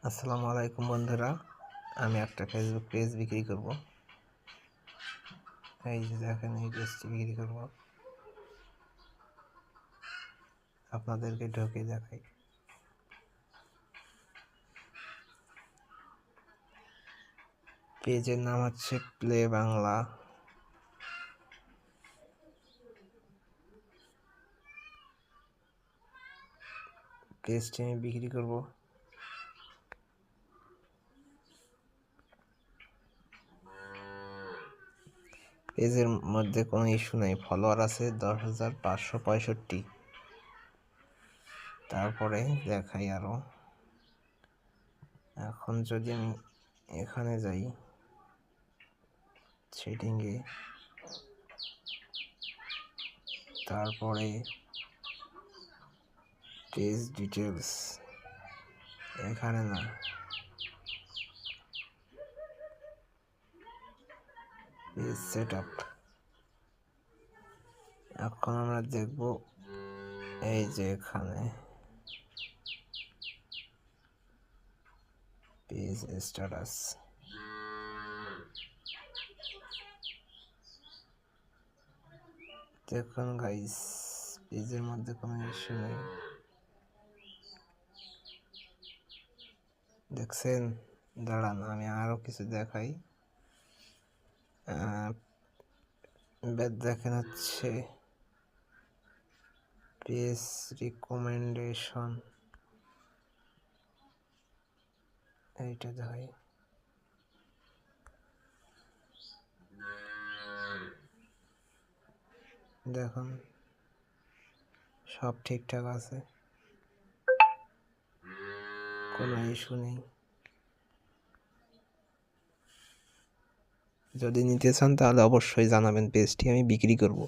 আসসালামু আলাইকুম বন্ধুরা, আমি একটা ফেসবুক পেজ বিক্রি করব। এই যে দেখেন, এই পেজটি বিক্রি করব, আপনাদেরকে ঢোকে দেখাই। পেজের নাম হচ্ছে প্লে বাংলা। পেজটি আমি বিক্রি করব। পেজের মধ্যে কোনো ইস্যু নেই, ফলোয়ার আছে 10,565। তারপরে দেখাই আরো। এখন যদি আমি এখানে যাই সেটিংয়ে, তারপরে পেজ ডিটেলস, এখানে না, পেজ সেটআপ। এখন আমরা দেখব এই যে এখানে পেজ স্ট্যাটাস। দেখুন গাইস, পেজের মধ্যে কোনো ইস্যু নেই, দেখছেন? দাঁড়ান, আমি আরো কিছু দেখাই। দেখেন হচ্ছে পেজ রিকমেন্ডেশন, এইটা দেখাই। দেখুন সব ঠিকঠাক আছে, কোনো ইস্যু নেই। যদি নিতে চান তাহলে অবশ্যই জানাবেন, পেজটি আমি বিক্রি করব।